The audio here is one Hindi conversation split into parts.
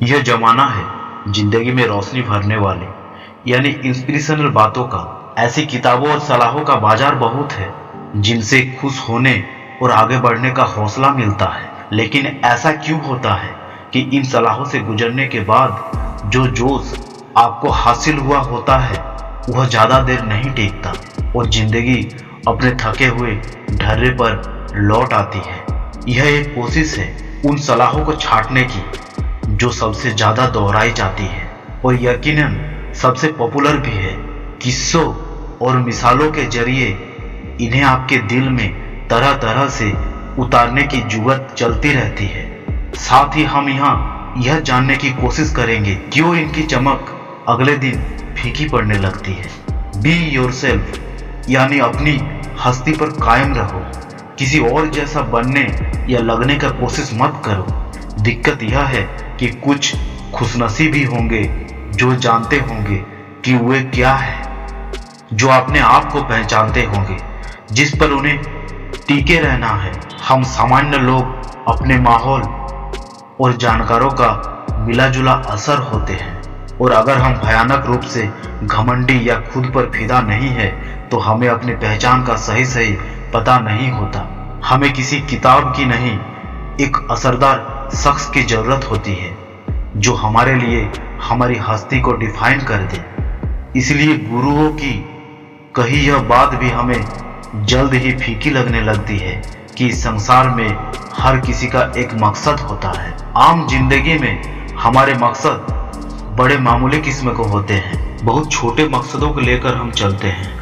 यह जमाना है जिंदगी में रोशनी भरने वाले यानी इंस्पिरेशनल बातों का। ऐसी किताबों और सलाहों का बाजार बहुत है जिनसे खुश होने और आगे बढ़ने का हौसला मिलता है। लेकिन ऐसा क्यों होता है कि इन सलाहों से गुजरने के बाद जो जोश आपको हासिल हुआ होता है वह ज्यादा देर नहीं टिकता और जिंदगी अपने थके हुए ढर्रे पर लौट आती है। यह एक कोशिश है उन सलाहों को छांटने की जो सबसे ज्यादा दोहराई जाती है और यकीनन सबसे पॉपुलर भी है। किस्सों और मिसालों के जरिए इन्हें आपके दिल में तरह तरह से उतारने की जुगत चलती रहती है। साथ ही हम यहाँ यह जानने की कोशिश करेंगे क्यों इनकी चमक अगले दिन फीकी पड़ने लगती है। बी योरसेल्फ यानी अपनी हस्ती पर कायम रहो। किसी और जैसा बनने या लगने का कोशिश मत करो। दिक्कत यह है कि कुछ खुशनसीब भी होंगे जो जानते होंगे कि वे क्या है, जो अपने आप को पहचानते होंगे जिस पर उन्हें टिके रहना है। हम सामान्य लोग अपने माहौल और जानकारों का मिला जुला असर होते हैं और अगर हम भयानक रूप से घमंडी या खुद पर फिदा नहीं है तो हमें अपनी पहचान का सही पता नहीं होता। हमें किसी किताब की नहीं, एक असरदार शख्स की जरूरत होती है जो हमारे लिए हमारी हस्ती को डिफाइन कर दे। इसलिए गुरुओं की कही यह बात भी हमें जल्द ही फीकी लगने लगती है कि इस संसार में हर किसी का एक मकसद होता है। आम जिंदगी में हमारे मकसद बड़े मामूली किस्म को होते हैं। बहुत छोटे मकसदों को लेकर हम चलते हैं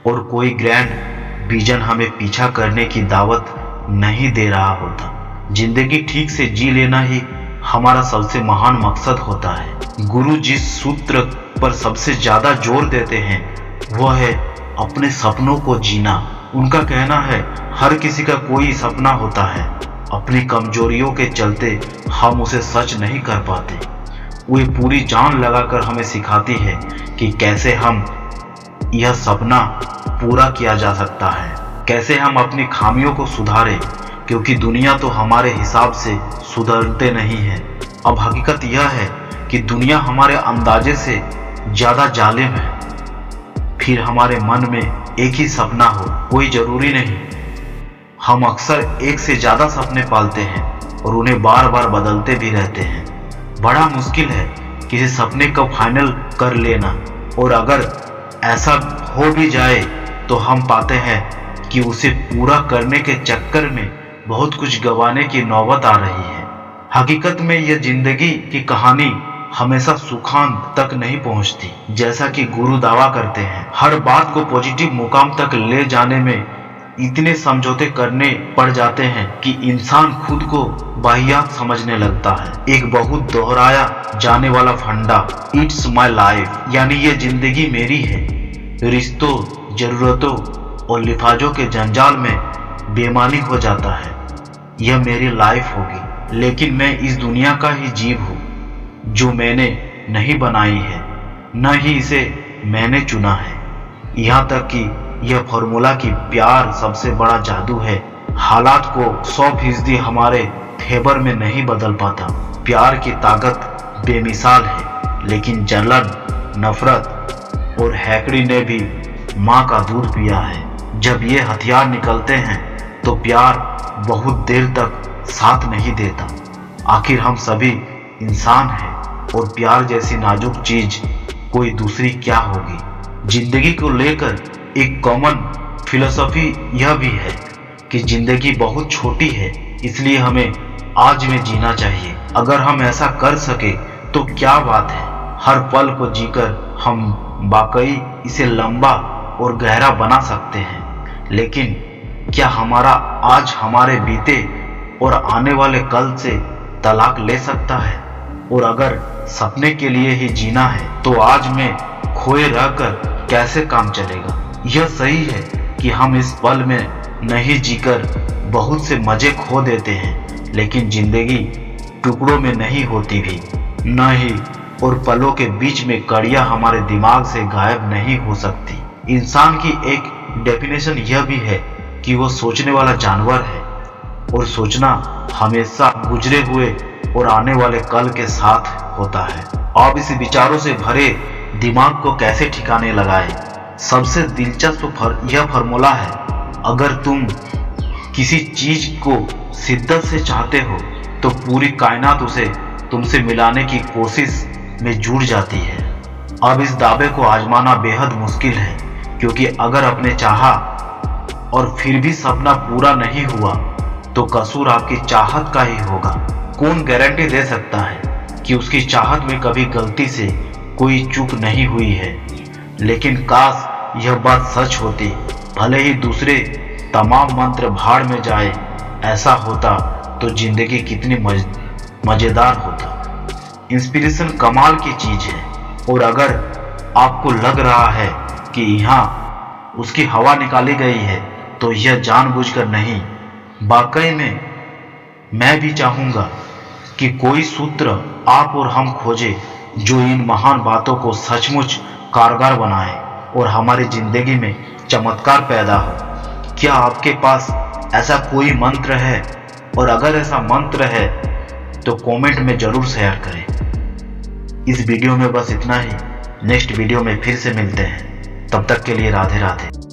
और कोई ग्रैंड विजन हमें पीछा करने की दावत नहीं दे रहा होता। जिंदगी ठीक से जी लेना ही हमारा सबसे महान मकसद होता है। गुरु जिस सूत्र पर सबसे ज्यादा जोर देते हैं वह है अपने सपनों को जीना। उनका कहना है हर किसी का कोई सपना होता है, अपनी कमजोरियों के चलते हम उसे सच नहीं कर पाते। वे पूरी जान लगाकर हमें सिखाती है कि कैसे हम यह सपना पूरा किया जा सकता है, कैसे हम अपनी खामियों को सुधारें, क्योंकि दुनिया तो हमारे हिसाब से सुधरते नहीं है। अब हकीकत यह है कि दुनिया हमारे अंदाजे से ज्यादा जालिम है। फिर हमारे मन में एक ही सपना हो कोई जरूरी नहीं। हम अक्सर एक से ज्यादा सपने पालते हैं और उन्हें बार बार बदलते भी रहते हैं। बड़ा मुश्किल है किसी सपने को फाइनल कर लेना और अगर ऐसा हो भी जाए तो हम पाते हैं कि उसे पूरा करने के चक्कर में बहुत कुछ गंवाने की नौबत आ रही है। हकीकत में यह जिंदगी की कहानी हमेशा सुखांत तक नहीं पहुंचती। जैसा कि गुरु दावा करते हैं हर बात को पॉजिटिव मुकाम तक ले जाने में इतने समझौते करने पड़ जाते हैं कि इंसान खुद को वाहियात समझने लगता है। एक बहुत दोहराया जाने वाला फंडा इट्स माई लाइफ यानी ये जिंदगी मेरी है, रिश्तों, जरूरतों और लिफाजों के जंजाल में बेमानी हो जाता है। यह मेरी लाइफ होगी लेकिन मैं इस दुनिया का ही जीव हूँ जो मैंने नहीं बनाई है, न ही इसे मैंने चुना है। यहाँ तक कि यह फॉर्मूला कि प्यार सबसे बड़ा जादू है हालात को 100% हमारे फेवर में नहीं बदल पाता। प्यार की ताकत बेमिसाल है लेकिन जलन, नफरत और हैकड़ी ने भी माँ का दूध पिया है। जब ये हथियार निकलते हैं तो प्यार बहुत देर तक साथ नहीं देता। आखिर हम सभी इंसान हैं और प्यार जैसी नाजुक चीज कोई दूसरी क्या होगी। जिंदगी को लेकर एक कॉमन फिलोसफी यह भी है कि जिंदगी बहुत छोटी है इसलिए हमें आज में जीना चाहिए। अगर हम ऐसा कर सके तो क्या बात है। हर पल को जीकर हम वाकई इसे लंबा और गहरा बना सकते हैं। लेकिन क्या हमारा आज हमारे बीते और आने वाले कल से तलाक ले सकता है? और अगर सपने के लिए ही जीना है तो आज में खोए रहकर कैसे काम चलेगा? यह सही है कि हम इस पल में नहीं जीकर बहुत से मजे खो देते हैं लेकिन जिंदगी टुकड़ों में नहीं होती भी न ही, और पलों के बीच में कड़ियां हमारे दिमाग से गायब नहीं हो सकती। इंसान की एक डेफिनेशन यह भी है कि वो सोचने वाला जानवर है और सोचना हमेशा गुजरे हुए और आने वाले कल के साथ होता है। अब इस विचारों से भरे दिमाग को कैसे ठिकाने लगाए? सबसे दिलचस्प यह फॉर्मूला है, अगर तुम किसी चीज को शिद्दत से चाहते हो तो पूरी कायनात उसे तुमसे मिलाने की कोशिश में जुट जाती है। अब इस दावे को आजमाना बेहद मुश्किल है, क्योंकि अगर आपने चाहा और फिर भी सपना पूरा नहीं हुआ तो कसूर आपकी चाहत का ही होगा। कौन गारंटी दे सकता है कि उसकी चाहत में कभी गलती से कोई चूक नहीं हुई है? लेकिन काश यह बात सच होती, भले ही दूसरे तमाम मंत्र भाड़ में जाए। ऐसा होता तो जिंदगी कितनी मजेदार होता। इंस्पिरेशन कमाल की चीज है, और अगर आपको लग रहा है कि यहाँ उसकी हवा निकाली गई है तो यह जानबूझकर नहीं, वाकई में मैं भी चाहूंगा कि कोई सूत्र आप और हम खोजे जो इन महान बातों को सचमुच कारगर बनाए और हमारी जिंदगी में चमत्कार पैदा हो। क्या आपके पास ऐसा कोई मंत्र है? और अगर ऐसा मंत्र है तो कमेंट में जरूर शेयर करें। इस वीडियो में बस इतना ही। नेक्स्ट वीडियो में फिर से मिलते हैं, तब तक के लिए राधे राधे।